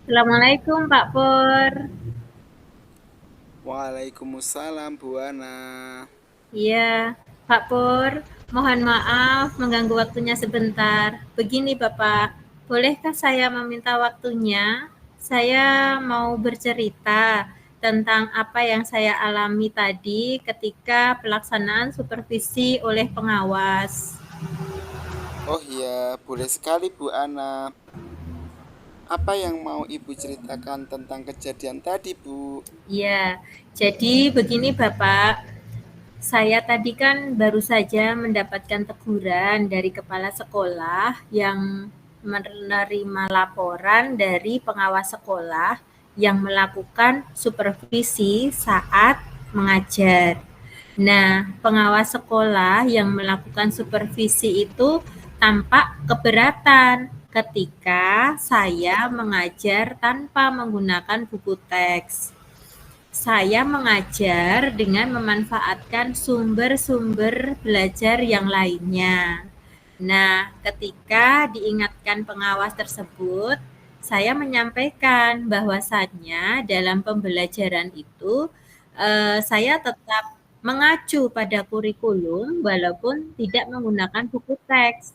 Assalamualaikum Pak Pur. Waalaikumsalam Bu Ana. Iya, Pak Pur, mohon maaf mengganggu waktunya sebentar. Begini Bapak, bolehkah saya meminta waktunya? Saya mau bercerita tentang apa yang saya alami tadi ketika pelaksanaan supervisi oleh pengawas. Oh iya, boleh sekali Bu Ana. Apa yang mau Ibu ceritakan tentang kejadian tadi, Bu? Iya, jadi begini Bapak, saya tadi kan baru saja mendapatkan teguran dari kepala sekolah yang menerima laporan dari pengawas sekolah yang melakukan supervisi saat mengajar. Nah, pengawas sekolah yang melakukan supervisi itu tampak keberatan ketika saya mengajar tanpa menggunakan buku teks. Saya mengajar dengan memanfaatkan sumber-sumber belajar yang lainnya. Nah, ketika diingatkan pengawas tersebut, saya menyampaikan bahwasannya dalam pembelajaran itu saya tetap mengacu pada kurikulum walaupun tidak menggunakan buku teks.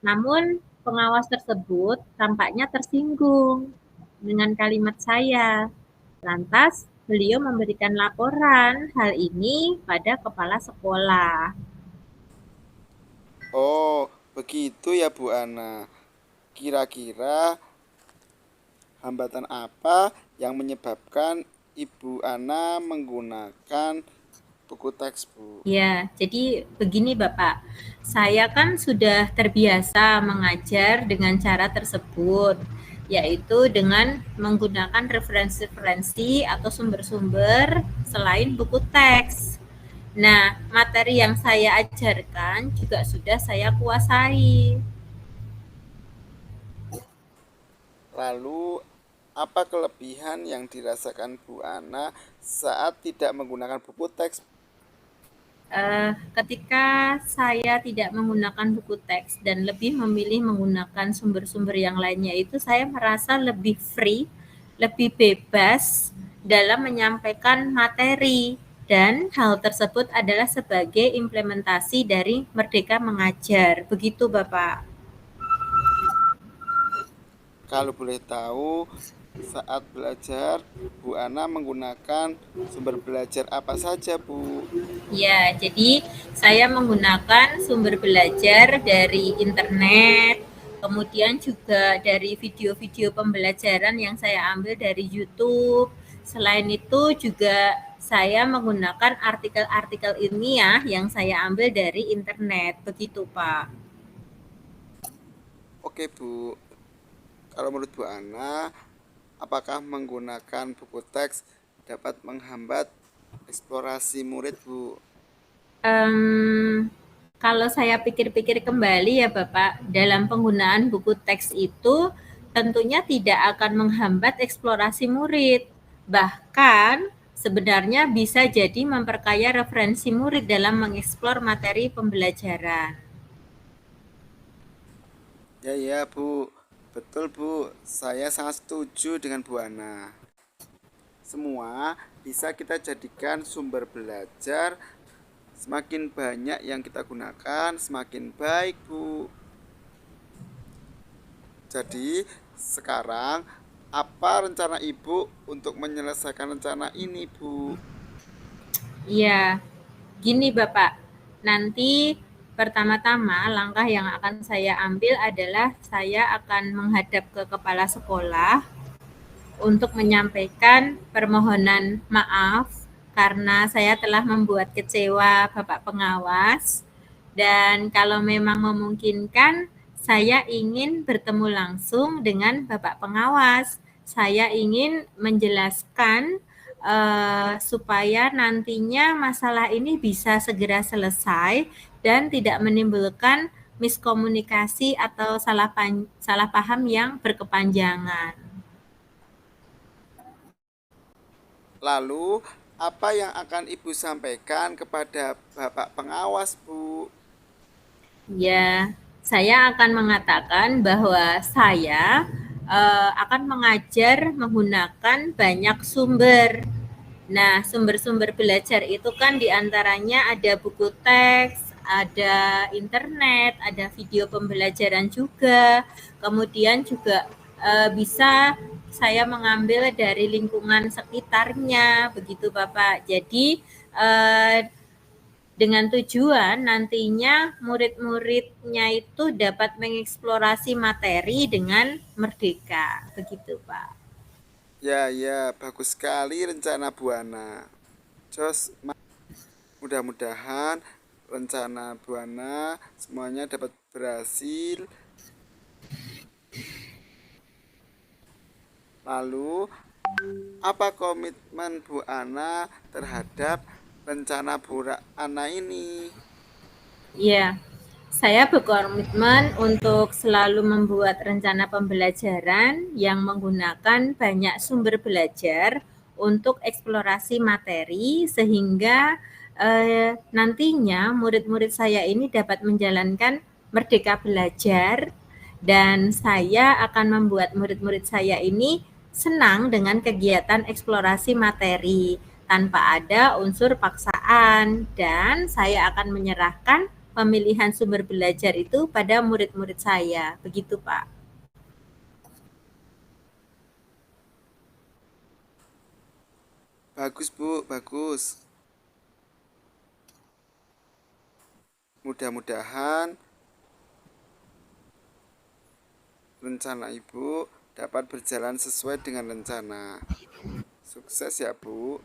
Namun pengawas tersebut tampaknya tersinggung dengan kalimat saya. Lantas beliau memberikan laporan hal ini pada kepala sekolah. Oh, begitu ya Bu Ana. Kira-kira hambatan apa yang menyebabkan Ibu Ana menggunakan buku teks, Bu? Ya, jadi begini Bapak, saya kan sudah terbiasa mengajar dengan cara tersebut, yaitu dengan menggunakan referensi-referensi atau sumber-sumber selain buku teks. Nah, materi yang saya ajarkan juga sudah saya kuasai. Lalu, apa kelebihan yang dirasakan Bu Ana saat tidak menggunakan buku teks? Ketika saya tidak menggunakan buku teks dan lebih memilih menggunakan sumber-sumber yang lainnya itu saya merasa lebih free, lebih bebas dalam menyampaikan materi dan hal tersebut adalah sebagai implementasi dari Merdeka Mengajar. Begitu, Bapak. Kalau boleh tahu, saat belajar, Bu Ana menggunakan sumber belajar apa saja, Bu? Ya, jadi saya menggunakan sumber belajar dari internet, kemudian juga dari video-video pembelajaran yang saya ambil dari YouTube. Selain itu juga saya menggunakan artikel-artikel ilmiah yang saya ambil dari internet. Begitu, Pak. Oke, Bu. Kalau menurut Bu Ana, apakah menggunakan buku teks dapat menghambat eksplorasi murid, Bu? Kalau saya pikir-pikir kembali ya Bapak, dalam penggunaan buku teks itu tentunya tidak akan menghambat eksplorasi murid. Bahkan sebenarnya bisa jadi memperkaya referensi murid dalam mengeksplor materi pembelajaran. Ya, ya, Bu. Betul, Bu. Saya sangat setuju dengan Bu Ana. Semua bisa kita jadikan sumber belajar. Semakin banyak yang kita gunakan, semakin baik, Bu. Jadi, sekarang apa rencana Ibu untuk menyelesaikan rencana ini, Bu? Iya, gini Bapak, nanti pertama-tama langkah yang akan saya ambil adalah saya akan menghadap ke kepala sekolah untuk menyampaikan permohonan maaf karena saya telah membuat kecewa Bapak pengawas dan kalau memang memungkinkan saya ingin bertemu langsung dengan Bapak pengawas. Saya ingin menjelaskan supaya nantinya masalah ini bisa segera selesai dan tidak menimbulkan miskomunikasi atau salah paham yang berkepanjangan. Lalu, apa yang akan Ibu sampaikan kepada Bapak pengawas, Bu? Ya, saya akan mengatakan bahwa saya akan mengajar menggunakan banyak sumber. Nah, sumber-sumber belajar itu kan diantaranya ada buku teks, ada internet, ada video pembelajaran juga, kemudian juga bisa saya mengambil dari lingkungan sekitarnya, begitu Bapak. Jadi dengan tujuan nantinya murid-muridnya itu dapat mengeksplorasi materi dengan merdeka, begitu Pak. Ya, ya, bagus sekali rencana Bu Ana. Jos, mudah-mudahan rencana Bu Ana semuanya dapat berhasil. Lalu, apa komitmen Bu Ana terhadap rencana Bu Ana ini? Ya, saya berkomitmen untuk selalu membuat rencana pembelajaran yang menggunakan banyak sumber belajar untuk eksplorasi materi sehingga nantinya murid-murid saya ini dapat menjalankan merdeka belajar dan saya akan membuat murid-murid saya ini senang dengan kegiatan eksplorasi materi tanpa ada unsur paksaan dan saya akan menyerahkan pemilihan sumber belajar itu pada murid-murid saya. Begitu, Pak. Bagus Bu, bagus. Mudah-mudahan rencana Ibu dapat berjalan sesuai dengan rencana. Sukses ya Bu.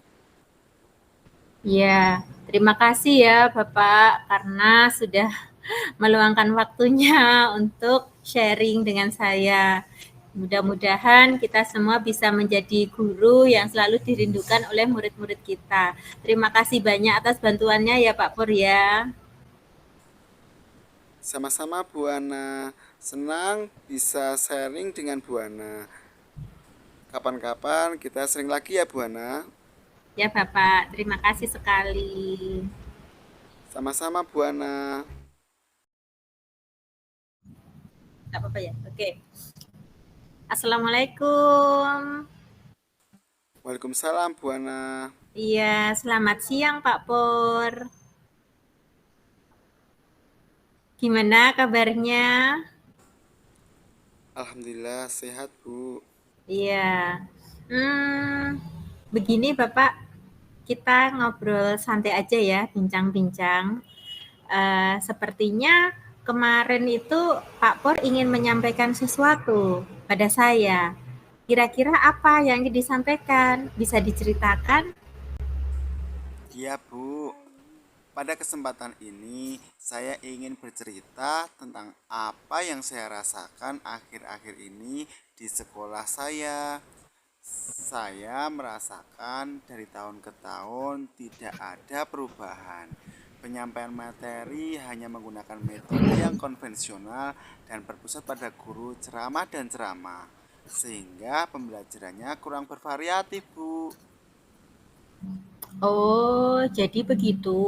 Ya, terima kasih ya Bapak karena sudah meluangkan waktunya untuk sharing dengan saya. Mudah-mudahan kita semua bisa menjadi guru yang selalu dirindukan oleh murid-murid kita. Terima kasih banyak atas bantuannya ya Pak Pur ya. Sama-sama Bu Ana. Senang bisa sharing dengan Bu Ana. Kapan-kapan kita sering lagi ya Bu Ana. Ya Bapak, terima kasih sekali. Sama-sama Bu Ana. Nggak apa-apa ya? Oke. Assalamualaikum. Waalaikumsalam Bu Ana. Iya, selamat siang Pak Pur. Gimana kabarnya? Alhamdulillah sehat Bu. Iya. Hmm, begini Bapak, kita ngobrol santai aja ya, bincang-bincang. Sepertinya kemarin itu Pak Pur ingin menyampaikan sesuatu pada saya. Kira-kira apa yang ingin disampaikan? Bisa diceritakan? Iya Bu. Pada kesempatan ini saya ingin bercerita tentang apa yang saya rasakan akhir-akhir ini di sekolah saya. Saya merasakan dari tahun ke tahun tidak ada perubahan. Penyampaian materi hanya menggunakan metode yang konvensional dan berpusat pada guru ceramah dan ceramah. Sehingga pembelajarannya kurang bervariatif, Bu. Oh, jadi begitu.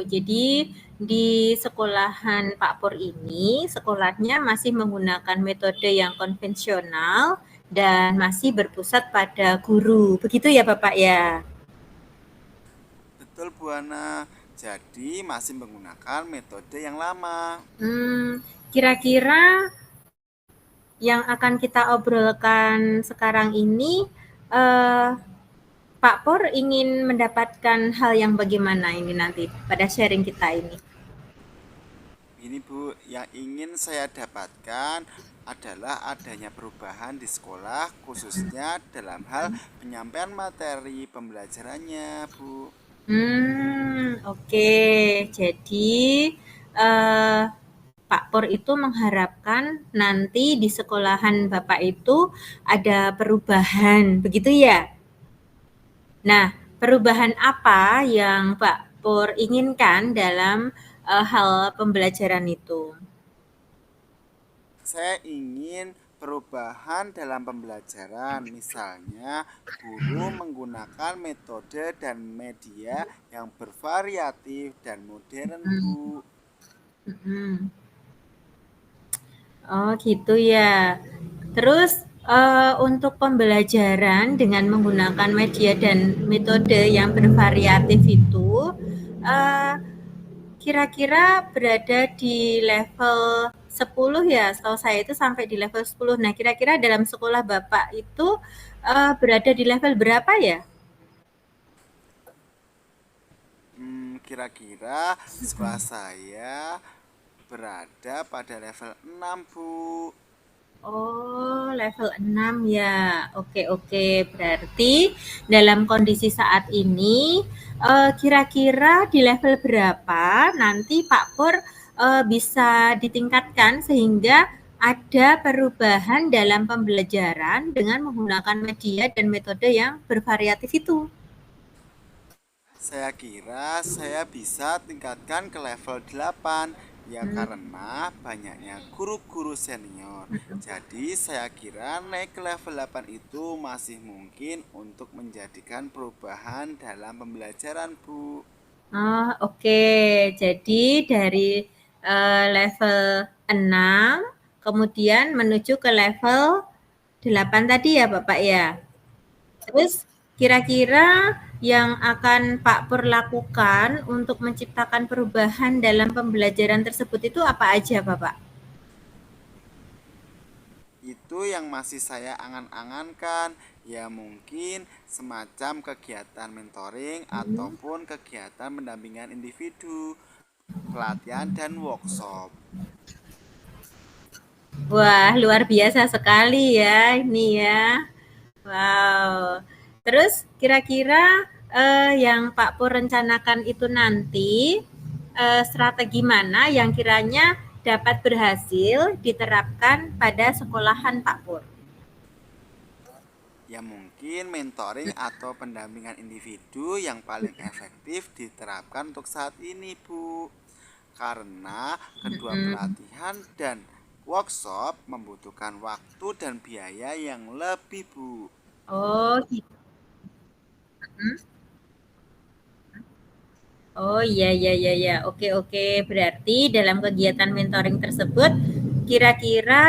Jadi di sekolahan Pak Pur ini, sekolahnya masih menggunakan metode yang konvensional dan masih berpusat pada guru. Begitu ya, Bapak ya? Betul, Bu Ana. Jadi masih menggunakan metode yang lama. Kira-kira yang akan kita obrolkan sekarang ini, eh, Pak Pur ingin mendapatkan hal yang bagaimana ini nanti pada sharing kita ini? Ini Bu, yang ingin saya dapatkan adalah adanya perubahan di sekolah khususnya dalam hal penyampaian materi pembelajarannya, Bu. Oke. Jadi, eh, Pak Pur itu mengharapkan nanti di sekolahan Bapak itu ada perubahan, begitu ya? Nah, perubahan apa yang Pak Pur inginkan dalam hal pembelajaran itu? Saya ingin perubahan dalam pembelajaran, misalnya guru menggunakan metode dan media yang bervariatif dan modern, Bu. Mm-mm. Oh, gitu ya. Terus Untuk pembelajaran dengan menggunakan media dan metode yang bervariatif itu, eee, kira-kira berada di level 10 ya, setahu saya itu sampai di level 10. Nah, kira-kira dalam sekolah Bapak itu, berada di level berapa ya? Kira-kira sekolah saya berada pada level 6, Bu. Oh, level 6 ya. Oke, oke. Berarti dalam kondisi saat ini, kira-kira di level berapa nanti Pak Pur bisa ditingkatkan sehingga ada perubahan dalam pembelajaran dengan menggunakan media dan metode yang bervariatif itu. Saya kira saya bisa tingkatkan ke level 8 ya Hmm. karena banyaknya guru-guru senior. Jadi saya kira naik ke level 8 itu masih mungkin untuk menjadikan perubahan dalam pembelajaran, Bu. Oh, oke. Jadi dari level 6 kemudian menuju ke level 8 tadi ya, Bapak ya. Terus kira-kira yang akan Pak Pur lakukan untuk menciptakan perubahan dalam pembelajaran tersebut itu apa aja, Bapak? Itu yang masih saya angan-angankan. Ya mungkin semacam kegiatan mentoring ataupun kegiatan pendampingan individu, pelatihan dan workshop. Wah, luar biasa sekali ya ini ya. Wow. Terus kira-kira yang Pak Pur rencanakan itu nanti strategi mana yang kiranya dapat berhasil diterapkan pada sekolahan Pak Pur? Ya mungkin mentoring atau pendampingan individu yang paling efektif diterapkan untuk saat ini, Bu. Karena kedua Mm-mm. pelatihan dan workshop membutuhkan waktu dan biaya yang lebih, Bu. Oh, gitu. Oh iya iya iya iya. Oke oke. Berarti dalam kegiatan mentoring tersebut kira-kira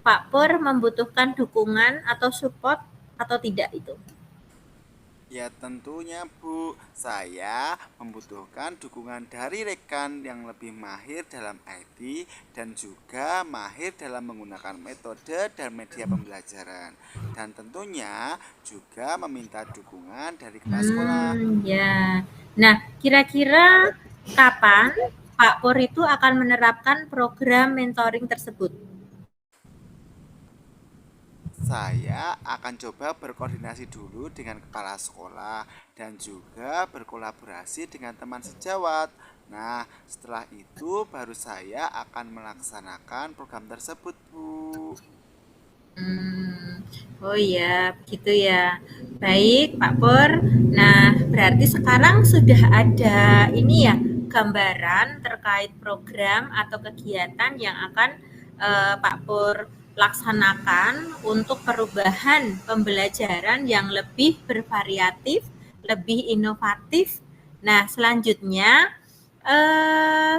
Pak Pur membutuhkan dukungan atau support atau tidak itu? Ya tentunya, Bu, saya membutuhkan dukungan dari rekan yang lebih mahir dalam IT dan juga mahir dalam menggunakan metode dan media pembelajaran. Dan tentunya juga meminta dukungan dari kepala sekolah. Ya. Nah, kira-kira kapan Pak Pur itu akan menerapkan program mentoring tersebut? Saya akan coba berkoordinasi dulu dengan kepala sekolah dan juga berkolaborasi dengan teman sejawat. Nah, setelah itu baru saya akan melaksanakan program tersebut, Bu. Hmm, oh iya, begitu ya. Baik, Pak Pur. Nah, berarti sekarang sudah ada ini ya, gambaran terkait program atau kegiatan yang akan Pak Pur laksanakan untuk perubahan pembelajaran yang lebih bervariatif, lebih inovatif. Nah, selanjutnya eh,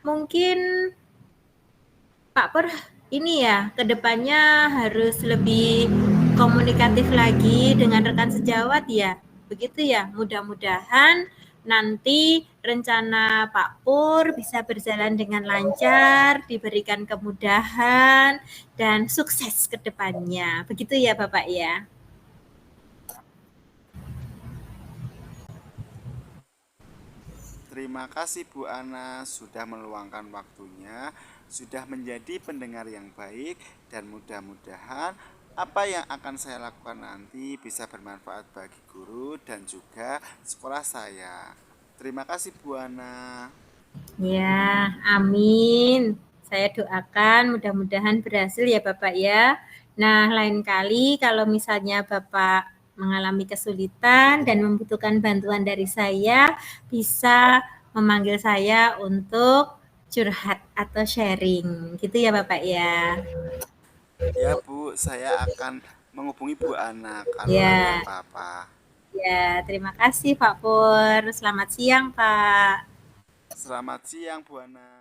mungkin Pak Pur ini ya, kedepannya harus lebih komunikatif lagi dengan rekan sejawat ya. Begitu ya, mudah-mudahan nanti rencana Pak Pur bisa berjalan dengan lancar, diberikan kemudahan, dan sukses ke depannya. Begitu ya Bapak ya. Terima kasih Bu Ana sudah meluangkan waktunya, sudah menjadi pendengar yang baik dan mudah-mudahan apa yang akan saya lakukan nanti bisa bermanfaat bagi guru dan juga sekolah saya. Terima kasih Bu Ana. Ya, amin. Saya doakan mudah-mudahan berhasil ya Bapak ya. Nah, lain kali kalau misalnya Bapak mengalami kesulitan dan membutuhkan bantuan dari saya, bisa memanggil saya untuk curhat atau sharing. Gitu ya Bapak ya. Ya Bu, saya akan menghubungi Bu Ana kalau ada Ya, apa-apa. ya, terima kasih Pak Pur. Selamat siang, Pak. Selamat siang Bu Ana.